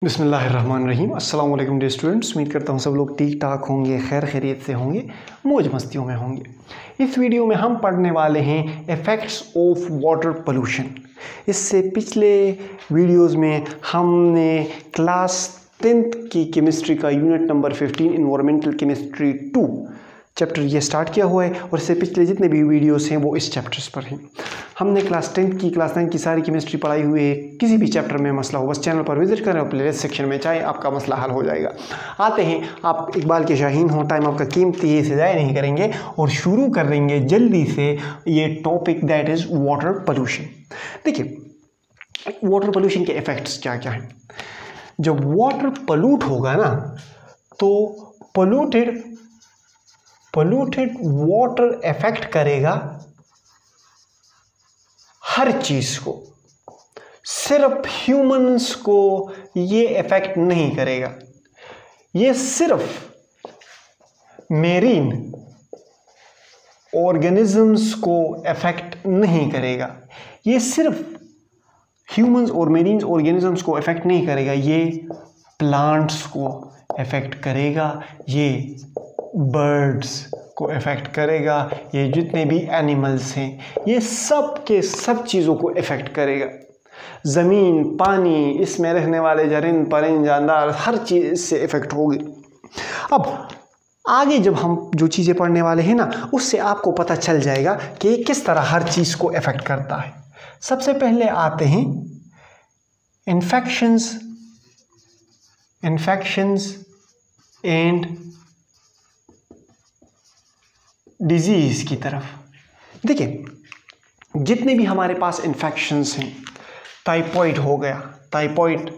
बिस्मिल्लाहिर्रहमानिर्रहीम। अस्सलाम वालेकुम डियर स्टूडेंट्स, उम्मीद करता हूँ सब लोग ठीक ठाक होंगे, खैर खैरियत से होंगे, मौज मस्तियों में होंगे। इस वीडियो में हम पढ़ने वाले हैं इफ़ेक्ट्स ऑफ वाटर पोल्यूशन। इससे पिछले वीडियोस में हमने क्लास 10th की केमिस्ट्री का unit number 15 environmental chemistry 2 chapter ये स्टार्ट किया हुआ है और इससे पिछले जितने भी वीडियोस हैं वो इस चैप्टर्स पर हैं। हमने क्लास 10th की सारी केमिस्ट्री पढ़ाई हुई है। किसी भी चैप्टर में मसला हो बस चैनल पर विजिट करें और प्लेलिस्ट सेक्शन में चाहे आपका मसला हल हो जाएगा। आते हैं, आप इकबाल के शाहीन हो, टाइम आपका कीमती है, इसे ज़ाया नहीं करेंगे और शुरू कर देंगे जल्दी से ये topic that is water pollution. देखिए, वाटर पोल्यूशन के इफ़ेक्ट्स क्या क्या हैं। जब वाटर पोल्यूट होगा ना तो पोल्यूटेड वाटर इफेक्ट करेगा हर चीज को, सिर्फ ह्यूमंस को ये इफेक्ट नहीं करेगा। ये सिर्फ मेरीन ऑर्गेनिजम्स को इफेक्ट नहीं करेगा। ये सिर्फ ह्यूमंस और मेरीन ऑर्गेनिजम्स को इफेक्ट नहीं करेगा, ये प्लांट्स को इफेक्ट करेगा, ये बर्ड्स को इफ़ेक्ट करेगा, ये जितने भी एनिमल्स हैं ये सब के सब चीज़ों को इफ़ेक्ट करेगा। ज़मीन, पानी, इसमें रहने वाले जरिंद परिंद जानदार हर चीज़ इससे इफ़ेक्ट होगी। अब आगे जब हम जो चीज़ें पढ़ने वाले हैं ना उससे आपको पता चल जाएगा कि किस तरह हर चीज़ को इफ़ेक्ट करता है। सबसे पहले आते हैं इन्फेक्शंस एंड डिजीज़ की तरफ। देखिए, जितने भी हमारे पास इन्फेक्शंस हैं, टाइफाइड हो गया, टाइफाइड,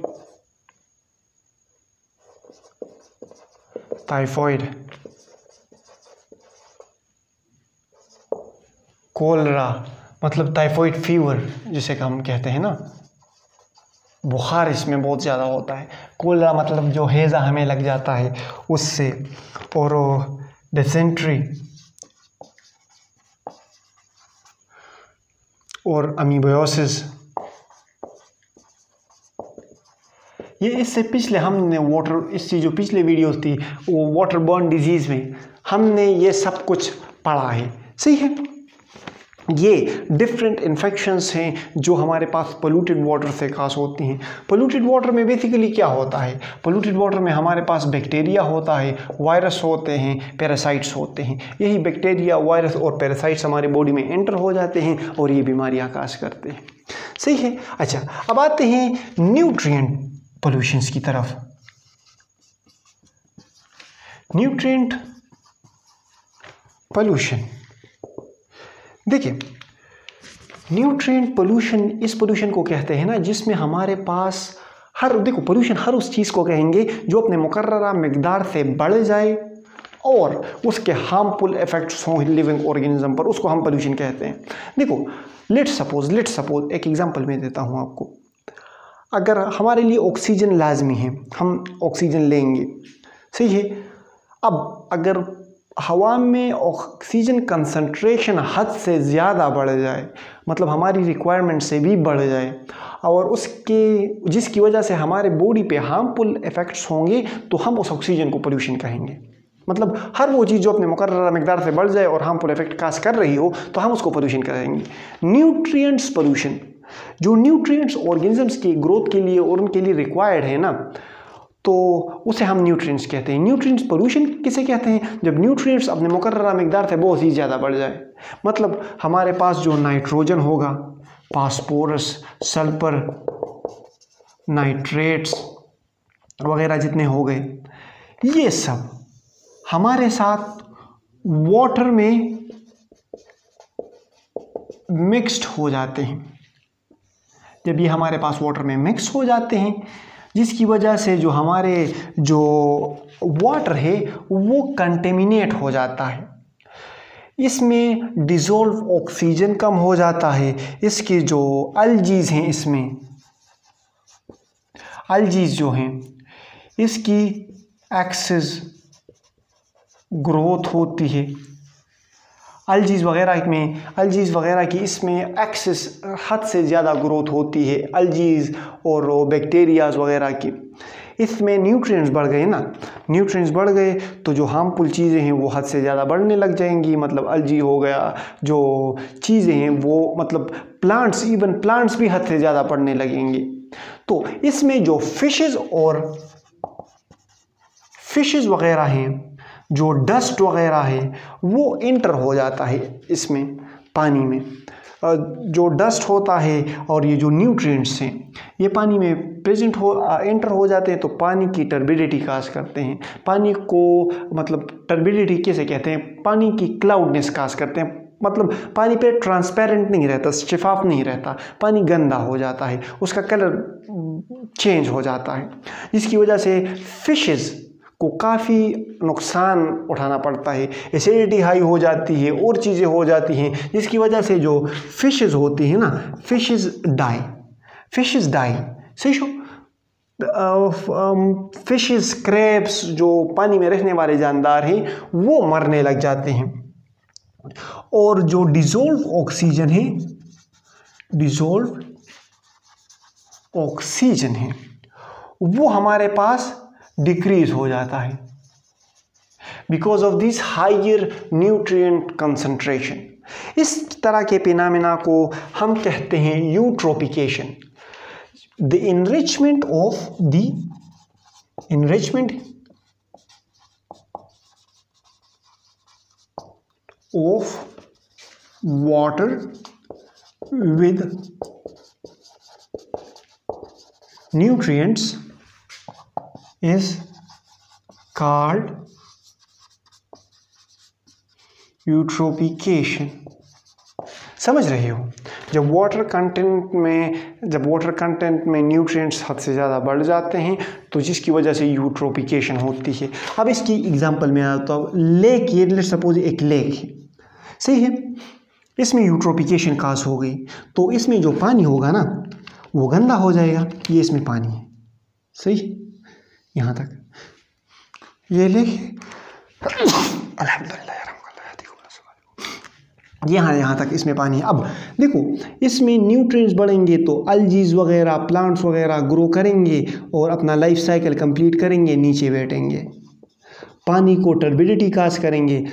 कोलरा मतलब टाइफाइड फीवर जिसे हम कहते हैं ना, बुखार इसमें बहुत ज़्यादा होता है। कोलरा मतलब जो हैज़ा हमें लग जाता है उससे, और डिसेंट्री और अमीबियोसिस। ये इससे पिछले हमने इसकी जो पिछले वीडियोस थी वो वाटर बॉर्न डिजीज़ में हमने ये सब कुछ पढ़ा है, सही है। ये डिफरेंट इन्फेक्शंस हैं जो हमारे पास पोल्यूटेड वाटर से खास होती हैं। पोल्यूटेड वाटर में बेसिकली क्या होता है, पोल्यूटेड वाटर में हमारे पास बैक्टीरिया होता है, वायरस होते हैं, पैरासाइट्स होते हैं। यही बैक्टीरिया, वायरस और पैरासाइट्स हमारे बॉडी में एंटर हो जाते हैं और ये बीमारियां काज करते हैं, सही है। अच्छा, अब आते हैं न्यूट्रिएंट पोल्यूशंस की तरफ। न्यूट्रिएंट पोल्यूशन, देखिए, न्यूट्रिएंट पोल्यूशन इस पोल्यूशन को कहते हैं ना जिसमें हमारे पास पोल्यूशन हर उस चीज़ को कहेंगे जो अपने मुकर्ररा मिकदार से बढ़ जाए और उसके हार्मफुल इफेक्ट्स हों लिविंग ऑर्गेनिज्म पर, उसको हम पोल्यूशन कहते हैं। देखो, लेट्स सपोज एक एग्जांपल मैं देता हूँ आपको। अगर हमारे लिए ऑक्सीजन लाजमी है, हम ऑक्सीजन लेंगे, सही है। अब अगर हवा में ऑक्सीजन कंसंट्रेशन हद से ज़्यादा बढ़ जाए, मतलब हमारी रिक्वायरमेंट से भी बढ़ जाए, और जिसकी वजह से हमारे बॉडी पे हार्मफुल इफ़ेक्ट्स होंगे, तो हम उस ऑक्सीजन को पोल्यूशन कहेंगे। मतलब हर वो चीज़ जो अपने मुकर्ररा मिकदार से बढ़ जाए और हार्मफुल इफेक्ट काज कर रही हो तो हम उसको पोल्यूशन कहेंगे। न्यूट्रिएंट्स पोल्यूशन, जो न्यूट्रिएंट्स ऑर्गेनिजम्स की ग्रोथ के लिए और उनके लिए रिक्वायर्ड है ना, तो उसे हम न्यूट्रिएंट्स कहते हैं। न्यूट्रिएंट्स पोल्यूशन किसे कहते हैं, जब न्यूट्रिएंट्स अपने मुकर्ररा मिकदार से बहुत ही ज़्यादा बढ़ जाए। मतलब हमारे पास जो नाइट्रोजन होगा, फास्फोरस, सल्फर, नाइट्रेट्स वगैरह जितने हो गए, ये सब हमारे साथ वाटर में मिक्स्ड हो जाते हैं। जब ये हमारे पास वाटर में मिक्स हो जाते हैं, जिसकी वजह से जो वाटर है वो कंटेमिनेट हो जाता है, इसमें डिज़ोल्व ऑक्सीजन कम हो जाता है। इसके जो अल्जीज़ हैं, इसमें अल्जीज़ जो हैं इसकी एक्सेस ग्रोथ होती है। अल्जीज़ वगैरह की इसमें एक्सेस हद से ज़्यादा ग्रोथ होती है, अल्जीज़ और बैक्टीरियाज़ वगैरह की। इसमें न्यूट्रिएंट्स बढ़ गए ना, न्यूट्रिएंट्स बढ़ गए तो जो हार्मफुल चीज़ें हैं वो हद से ज़्यादा बढ़ने लग जाएंगी, मतलब अलजी हो गया, जो चीज़ें हैं वो मतलब प्लांट्स, इवन प्लांट्स भी हद से ज़्यादा बढ़ने लगेंगे। तो इसमें जो फिशेस वगैरह हैं, जो डस्ट वगैरह है वो इंटर हो जाता है इसमें पानी में। जो डस्ट होता है और ये जो न्यूट्रिएंट्स हैं ये पानी में एंटर हो जाते हैं तो पानी की टर्बिडिटी काज करते हैं। पानी को मतलब टर्बिडिटी कैसे कहते हैं, पानी की क्लाउडनेस काज करते हैं, मतलब पानी पे ट्रांसपेरेंट नहीं रहता, शफाफ नहीं रहता, पानी गंदा हो जाता है, उसका कलर चेंज हो जाता है, जिसकी वजह से फिशेस को काफ़ी नुकसान उठाना पड़ता है। एसिडिटी हाई हो जाती है और चीज़ें हो जाती हैं, जिसकी वजह से जो फिशेस होती हैं ना, फिशेस डाई सही शो। फिशेस, क्रैब्स, जो पानी में रहने वाले जानदार हैं वो मरने लग जाते हैं। और जो डिसॉल्व ऑक्सीजन है वो हमारे पास डिक्रीज हो जाता है because of this higher nutrient concentration. इस तरह के फिनोमेना को हम कहते हैं eutrophication. The enrichment of water with nutrients is called eutrophication. समझ रहे हो, जब वाटर कंटेंट में न्यूट्रिएंट्स हद से ज़्यादा बढ़ जाते हैं तो जिसकी वजह से यूट्रोपिकेशन होती है। अब इसकी एग्जांपल में आता हूँ, लेक, ये लेट्स सपोज एक लेक है, सही है, इसमें यूट्रोपिकेशन काज हो गई तो इसमें जो पानी होगा ना वो गंदा हो जाएगा। ये इसमें पानी है, सही, यहाँ तक ये लेक अल्हम्दुलिल्लाह, यहाँ तक इसमें पानी है। अब देखो इसमें न्यूट्रिएंट्स बढ़ेंगे तो अलजीज वगैरह, प्लांट्स वगैरह ग्रो करेंगे और अपना लाइफ साइकिल कंप्लीट करेंगे, नीचे बैठेंगे, पानी को टर्बिडिटी काज करेंगे।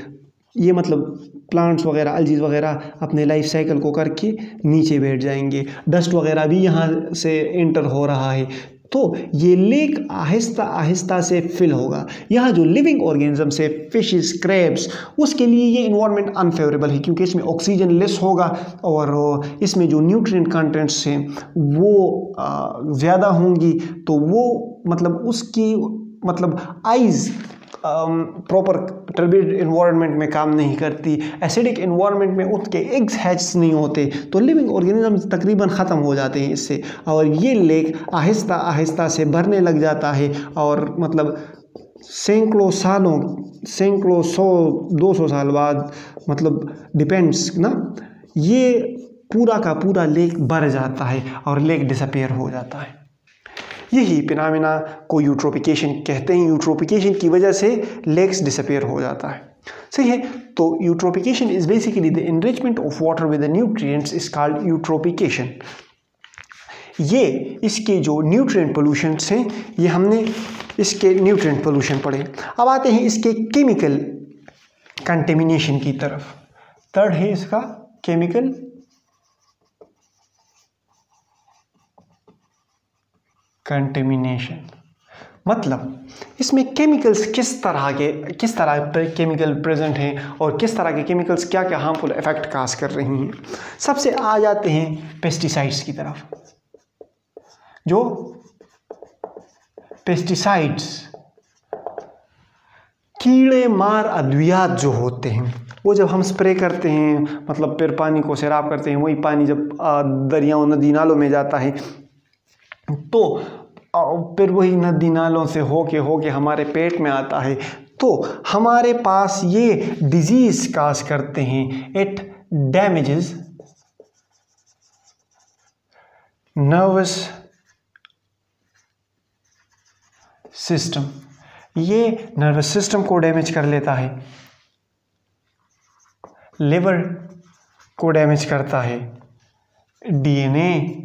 ये मतलब प्लांट्स वगैरह, अलजीज वगैरह अपने लाइफ साइकिल को करके नीचे बैठ जाएंगे। डस्ट वगैरह भी यहाँ से एंटर हो रहा है तो ये लेक आहिस्ता आहिस्ता से फिल होगा। यहाँ जो लिविंग ऑर्गेनिज्म्स है, फिशेस, क्रैब्स, उसके लिए ये इन्वायरमेंट अनफेवरेबल है क्योंकि इसमें ऑक्सीजन लेस होगा और इसमें जो न्यूट्रिएंट कंटेंट्स हैं वो ज़्यादा होंगी तो वो मतलब उसकी मतलब आइज़ प्रॉपर टर्बिड इन्वायरमेंट में काम नहीं करती, एसिडिक इन्वायरमेंट में उनके एग्स हैच नहीं होते तो लिविंग ऑर्गेनिज्म तकरीबन ख़त्म हो जाते हैं इससे, और ये लेक आहिस्ता आहिस्ता से भरने लग जाता है और मतलब सैकड़ों 100-200 साल बाद, मतलब डिपेंड्स ना, ये पूरा का पूरा लेक भर जाता है और लेक डिसअपीयर हो जाता है। यही फिनोमेना को यूट्रोपिकेशन कहते हैं। यूट्रोपिकेशन की वजह से लेक्स डिसअपीयर हो जाता है, सही है। तो eutrophication is basically the enrichment of water with the nutrients is called eutrophication. ये इसके जो न्यूट्रिएंट पोल्यूशंस हैं, ये हमने इसके न्यूट्रिएंट पोल्यूशन पढ़े। अब आते हैं इसके केमिकल कंटेमिनेशन की तरफ। थर्ड है इसका केमिकल कंटेमिनेशन। मतलब इसमें केमिकल्स किस तरह पर केमिकल प्रेजेंट हैं और किस तरह के केमिकल्स क्या क्या हार्मफुल इफेक्ट काज कर रही हैं। सबसे आ जाते हैं पेस्टिसाइड्स की तरफ। जो पेस्टिसाइड्स कीड़े मार अद्वियात जो होते हैं, वो जब हम स्प्रे करते हैं, मतलब फिर पानी को सैराब करते हैं, वही पानी जब दरियाओं, नदी नालों में जाता है तो फिर वही नदी नालों से होके हमारे पेट में आता है तो हमारे पास ये डिजीज काज करते हैं। इट डैमेजेस नर्वस सिस्टम, ये नर्वस सिस्टम को डैमेज कर लेता है, लिवर को डैमेज करता है, डीएनए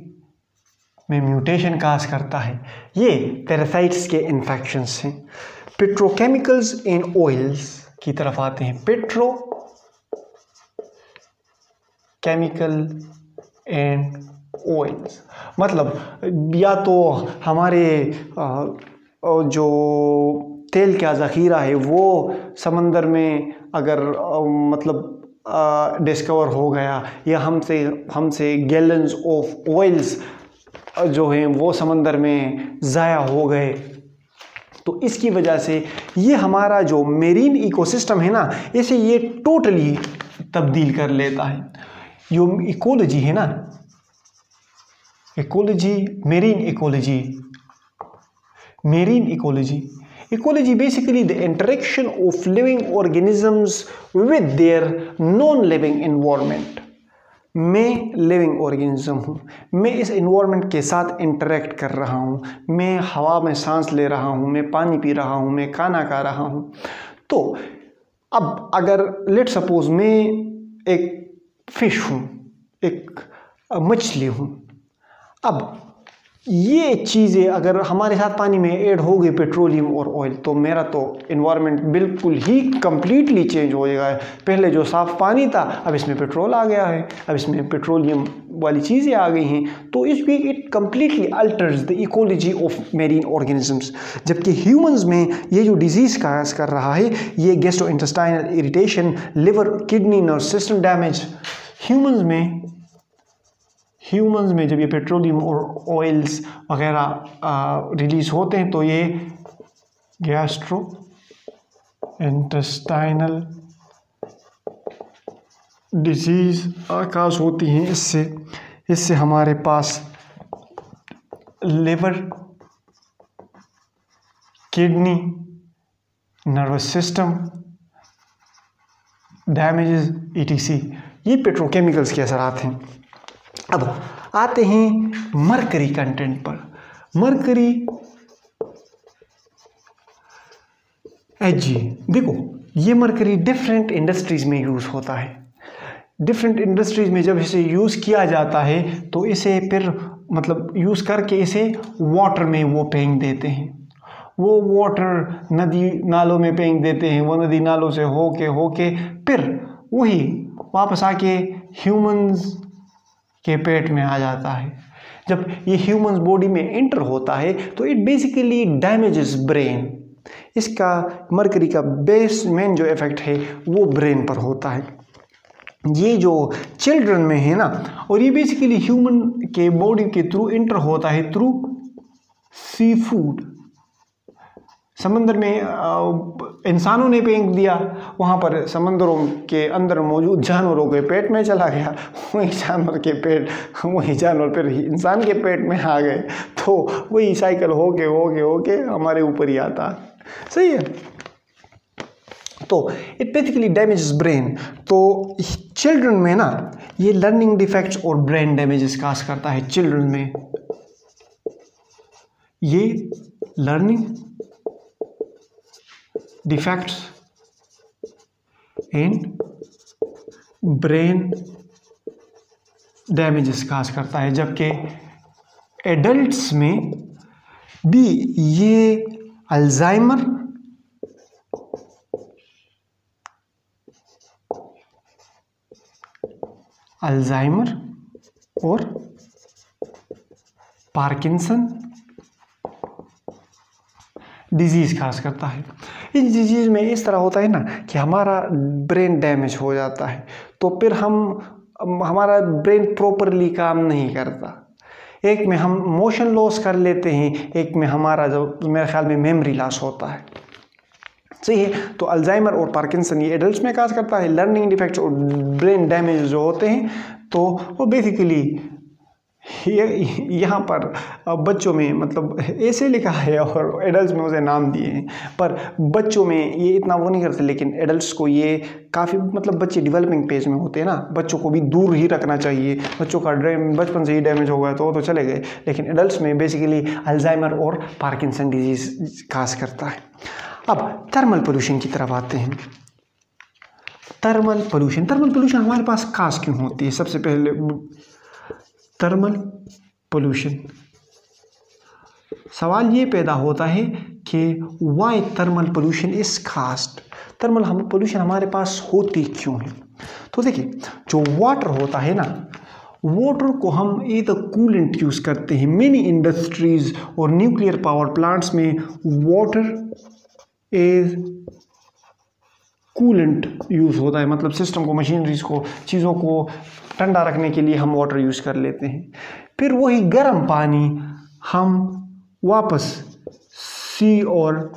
में म्यूटेशन काज करता है। ये पैरासाइट्स के इन्फेक्शंस हैं। पेट्रोकेमिकल्स एंड ऑयल्स की तरफ आते हैं। पेट्रोकेमिकल एंड ऑयल्स मतलब या तो हमारे जो तेल का ज़ख़ीरा है वो समंदर में अगर मतलब डिस्कवर हो गया, या हमसे गैलन्स ऑफ ऑयल्स जो हैं वो समंदर में ज़ाया हो गए, तो इसकी वजह से ये हमारा जो मेरीन इकोसिस्टम है ना, इसे ये टोटली तब्दील कर लेता है। जो इकोलॉजी है ना, ecology, marine ecology basically the interaction of living organisms with their non living environment. मैं लिविंग ऑर्गेनिज्म हूँ, मैं इस एनवायरनमेंट के साथ इंटरेक्ट कर रहा हूँ, मैं हवा में सांस ले रहा हूँ, मैं पानी पी रहा हूँ, मैं खाना खा रहा हूँ। तो अब अगर लेट सपोज मैं एक फिश हूँ, एक मछली हूँ, अब ये चीज़ें अगर हमारे साथ पानी में ऐड हो गई, पेट्रोलियम और ऑयल, तो मेरा तो एनवायरनमेंट बिल्कुल ही कंप्लीटली चेंज हो जाएगा। पहले जो साफ़ पानी था, अब इसमें पेट्रोल आ गया है, अब इसमें पेट्रोलियम वाली चीज़ें आ गई हैं, तो इसमें it completely altars the ecology of marine organisms. जबकि ह्यूमंस में ये जो डिजीज़ काज कर रहा है, ये gastrointestinal irritation, liver, kidney, nerve system damage, humans में जब ये पेट्रोलियम और ऑयल्स वगैरह रिलीज होते हैं, तो ये गैस्ट्रो इंटेस्टाइनल डिजीज़ काज होती हैं। इससे हमारे पास liver, kidney, nervous system damages etc, ये पेट्रोकेमिकल्स के असरात हैं। अब आते हैं मरकरी कंटेंट पर। मरकरी Hg, देखो ये मरकरी डिफरेंट इंडस्ट्रीज़ में यूज़ होता है। डिफरेंट इंडस्ट्रीज़ में जब इसे यूज़ किया जाता है, तो इसे फिर मतलब यूज़ करके इसे वाटर में वो फेंक देते हैं। वो वाटर नदी नालों में फेंक देते हैं, वो नदी नालों से होके फिर वही वापस आके ह्यूमंस के पेट में आ जाता है। जब ये ह्यूमंस बॉडी में एंटर होता है, तो इट बेसिकली डैमेजेस ब्रेन। इसका मरकरी का मेन जो इफेक्ट है वो ब्रेन पर होता है। ये जो चिल्ड्रन में है ना, और ये बेसिकली ह्यूमन के बॉडी के थ्रू एंटर होता है थ्रू सी फूड। समंदर में इंसानों ने फेंक दिया, वहाँ पर समंदरों के अंदर मौजूद जानवरों के पेट में चला गया, वही जानवर फिर इंसान के पेट में आ गए, तो वही साइकिल होके हमारे ऊपर ही आता। सही है। तो इट बेसिकली डैमेजेस ब्रेन। तो चिल्ड्रन में ना ये लर्निंग डिफेक्ट्स और ब्रेन डैमेजेस काज करता है। चिल्ड्रन में ये learning defects and brain damages cause करता है। जबकि एडल्ट्स में भी ये अल्जाइमर, और पार्किंसन डिजीज़ खास करता है। इस डिजीज़ में इस तरह होता है ना कि हमारा ब्रेन डैमेज हो जाता है, तो फिर हमारा ब्रेन प्रॉपरली काम नहीं करता। एक में हम मोशन लॉस कर लेते हैं, एक में हमारा जो मेरे ख्याल में मेमोरी लॉस होता है। सही है। तो अल्जाइमर और पार्किंसन ये एडल्ट्स में काज करता है। लर्निंग डिफेक्ट्स और ब्रेन डैमेज जो होते हैं, तो वो बेसिकली यहाँ पर बच्चों में मतलब ऐसे लिखा है और एडल्ट्स में उसे नाम दिए हैं, पर बच्चों में ये इतना वो नहीं करते, लेकिन एडल्ट्स को ये काफ़ी मतलब बच्चे डेवलपिंग पेज में होते हैं ना, बच्चों को भी दूर ही रखना चाहिए। बच्चों का बचपन से ही डैमेज हो गया तो चले गए, लेकिन एडल्ट्स में बेसिकली अल्जाइमर और पार्किंसन डिजीज़ काज करता है। अब थर्मल पोल्यूशन की तरफ आते हैं। थर्मल पोल्यूशन हमारे पास काज क्यों होती है? सबसे पहले थर्मल पोल्यूशन सवाल ये पैदा होता है कि why thermal pollution is caused, thermal हम पोल्यूशन हमारे पास होती क्यों है। तो देखिए जो वाटर होता है ना, वाटर को हम इधर कूलेंट यूज़ करते हैं। मेनी इंडस्ट्रीज और न्यूक्लियर पावर प्लांट्स में वाटर इज कूलेंट यूज़ होता है, मतलब सिस्टम को, मशीनरीज को, चीज़ों को ठंडा रखने के लिए हम वाटर यूज़ कर लेते हैं। फिर वही गर्म पानी हम वापस सी और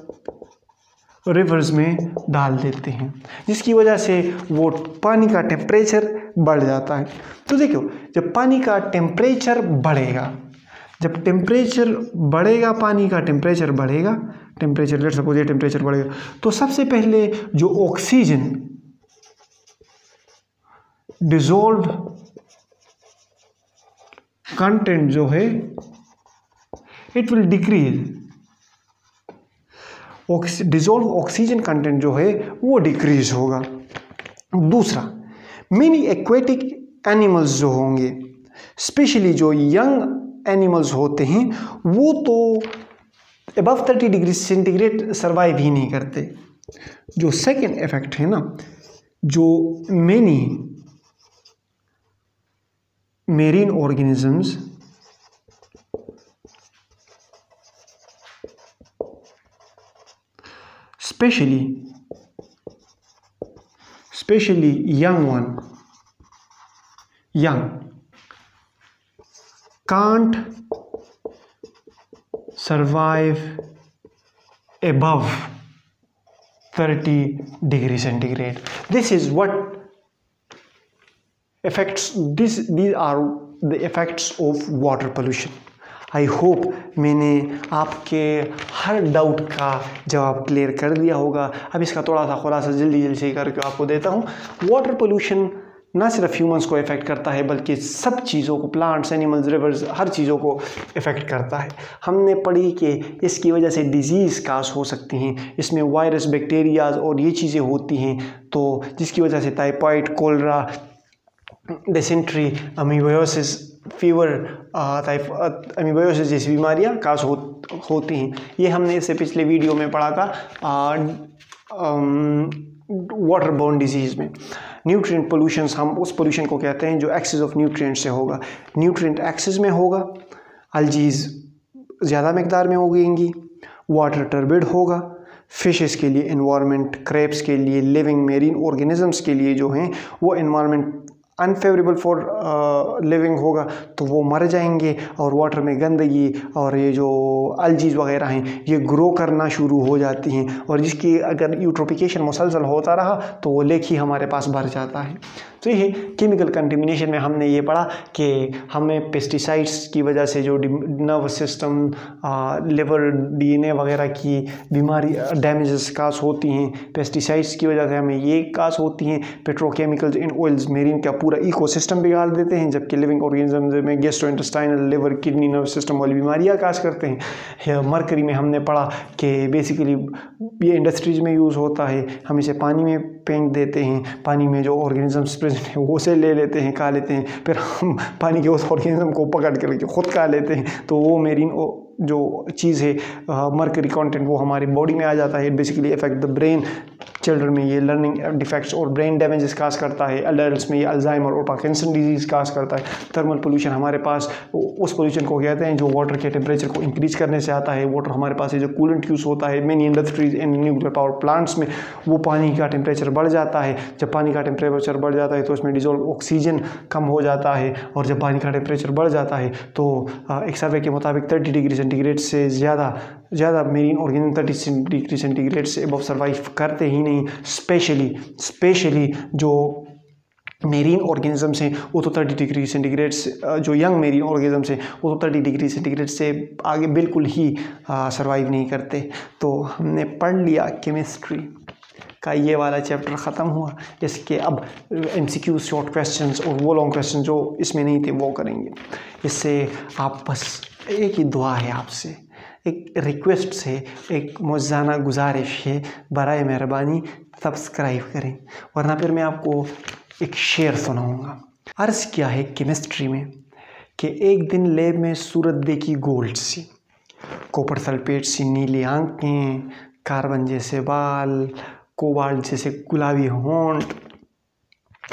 रिवर्स में डाल देते हैं, जिसकी वजह से वो पानी का टेम्परेचर बढ़ जाता है। तो देखो जब पानी का टेम्परेचर बढ़ेगा, जब टेम्परेचर बढ़ेगा, पानी का टेम्परेचर बढ़ेगा, टेम्परेचर लेट सपोज ये टेम्परेचर बढ़ेगा, तो सबसे पहले जो ऑक्सीजन डिसॉल्व कंटेंट जो है it will decrease, dissolve oxygen content जो है वो डिक्रीज होगा। दूसरा, मेनी एक्वेटिक एनिमल्स जो होंगे, स्पेशली जो यंग एनिमल्स होते हैं, वो तो अबव 30 डिग्री सेंटीग्रेड सर्वाइव ही नहीं करते। जो सेकेंड इफेक्ट है ना, जो many marine organisms especially young can't survive above 30 degree centigrade. This is what affects these are the effects of water pollution. I hope मैंने आपके हर डाउट का जवाब क्लियर कर दिया होगा। अब इसका थोड़ा सा खुलासा जल्दी से करके आपको देता हूँ। वाटर पोल्यूशन ना सिर्फ ह्यूमंस को इफ़ेक्ट करता है, बल्कि सब चीज़ों को, प्लांट्स, एनिमल्स, रिवर्स, हर चीज़ों को इफ़ेक्ट करता है। हमने पढ़ी कि इसकी वजह से डिजीज़ काज हो सकती हैं, इसमें वायरस, बैक्टीरियाज और ये चीज़ें होती हैं, तो जिसकी वजह से टाइफाइड, कोलरा, डिसेंट्री, अमीबियोसिस, फीवर, अमीबियोसिस जैसी बीमारियां काज होती हैं। ये हमने इससे पिछले वीडियो में पढ़ा था वाटर बोर्न डिजीज़ में। न्यूट्रिएंट पोल्यूशंस, हम उस पोल्यूशन को कहते हैं जो एक्सेस ऑफ न्यूट्रिएंट से होगा। न्यूट्रिएंट एक्सेस में होगा, अल्जीज ज़्यादा मकदार में उगेंगी, वाटर टर्बिड होगा, फिशेस के लिए एनवायरनमेंट, क्रैब्स के लिए, लिविंग मेरीन ऑर्गेनिजम्स के लिए जो हैं वो एनवायरनमेंट अनफेवरेबल फॉर लिविंग होगा, तो वो मर जाएंगे। और वाटर में गंदगी और ये जो अल्जीज वगैरह हैं ये ग्रो करना शुरू हो जाती हैं, और जिसकी अगर यूट्रोफिकेशन मुसलसल होता रहा तो वो लेक ही हमारे पास भर जाता है। तो ये केमिकल कंटेमिनेशन में हमने ये पढ़ा कि हमें पेस्टिसाइड्स की वजह से जो नर्वस सिस्टम, लिवर, डीएनए वगैरह की बीमारी, डैमेजेस काज होती हैं। पेस्टिसाइड्स की वजह से हमें ये काज होती हैं। पेट्रोकेमिकल्स इन ऑयल्स मेरीन का पूरा इकोसिस्टम बिगाड़ देते हैं, जबकि लिविंग ऑर्गेनिजम्स में gastrointestinal, liver, kidney, nervous system वाली बीमारियाँ काज करते हैं। मरकरी में हमने पढ़ा कि बेसिकली ये इंडस्ट्रीज में यूज़ होता है, हम इसे पानी में फेंक देते हैं, पानी में जो ऑर्गेनिजम्स प्रेजेंट हैं वो उसे ले लेते हैं, खा लेते हैं, फिर हम पानी के उस ऑर्गेनिज्म को पकड़ करके खुद खा लेते हैं, तो वो मेरीन जो चीज़ है मरकरी कंटेंट वो हमारी बॉडी में आ जाता है। Basically effect the brain. Children में ये लर्निंग डिफेक्ट्स और ब्रेन डैमेजेस काज करता है। एडल्ट्स में ये अल्जाइमर और पार्किंसन डिजीज़ काज करता है। थर्मल पोल्यूशन हमारे पास उस पोल्यूशन को कहते हैं जो वाटर के टेम्परेचर को इंक्रीज करने से आता है। वाटर हमारे पास जो कूलेंट यूज़ होता है many industries and nuclear power plants में, वो पानी का टेम्परेचर बढ़ जाता है। जब पानी का टेम्परेचर बढ़ जाता है तो उसमें डिसॉल्व ऑक्सीजन कम हो जाता है, और जब पानी का टेम्परेचर बढ़ जाता है तो एक सर्वे के मुताबिक 30 डिग्री सेंटीग्रेड से ज़्यादा मेरीन ऑर्गेनिज्म 30 डिग्री सेंटीग्रेड से अबव सर्वाइव करते ही नहीं। स्पेशली जो मेरीन ऑर्गेनिजम्स हैं वो तो 30 डिग्री सेंटीग्रेड से, जो यंग मेरीन ऑर्गेनिजम्स हैं वो तो 30 डिग्री सेंटीग्रेड से आगे बिल्कुल ही सर्वाइव नहीं करते। तो हमने पढ़ लिया केमिस्ट्री का ये वाला चैप्टर ख़त्म हुआ। इसके अब MCQ शॉर्ट क्वेश्चंस और वो लॉन्ग क्वेश्चन जो इसमें नहीं थे वो करेंगे। इससे आप बस एक ही दुआ है आपसे, एक रिक्वेस्ट से, एक मौज़ाना गुजारिश है, बराए मेहरबानी सब्सक्राइब करें, वरना फिर मैं आपको एक शेर सुनाऊंगा। अर्ज़ किया है केमिस्ट्री में कि एक दिन लैब में सूरत देखी गोल्ड सी, कॉपर सल्फेट सी नीली आंखें, कार्बन जैसे बाल, कोबाल्ट जैसे गुलाबी होंठ।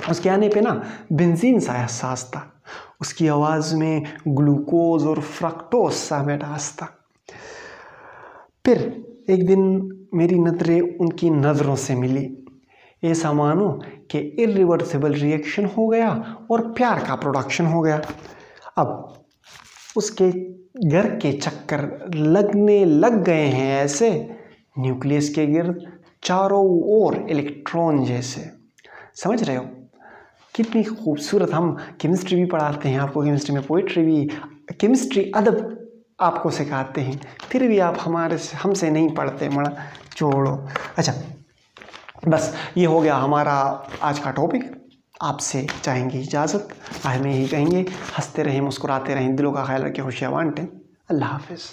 उसके आने पे ना बेंजीन सा एहसास था, उसकी आवाज़ में ग्लूकोज और फ्रक्टोज सा मिठास था। फिर एक दिन मेरी नज़रें उनकी नज़रों से मिली, ऐसा मानो कि इरिवर्सिबल रिएक्शन हो गया और प्यार का प्रोडक्शन हो गया। अब उसके घर के चक्कर लगने लग गए हैं ऐसे, न्यूक्लियस के गिर्द चारों ओर इलेक्ट्रॉन जैसे। समझ रहे हो कितनी खूबसूरत। हम केमिस्ट्री भी पढ़ाते हैं आपको, केमिस्ट्री में पोइट्री भी, केमिस्ट्री अदब आपको सिखाते हैं, फिर भी आप हमसे नहीं पढ़ते, बड़ा छोड़ो। अच्छा बस ये हो गया हमारा आज का टॉपिक। आपसे चाहेंगे इजाज़त, हमें ही कहेंगे हंसते रहें, मुस्कुराते रहें, दिलों का ख्याल रखें, खुशियाँ बांटें। अल्लाह हाफिज़।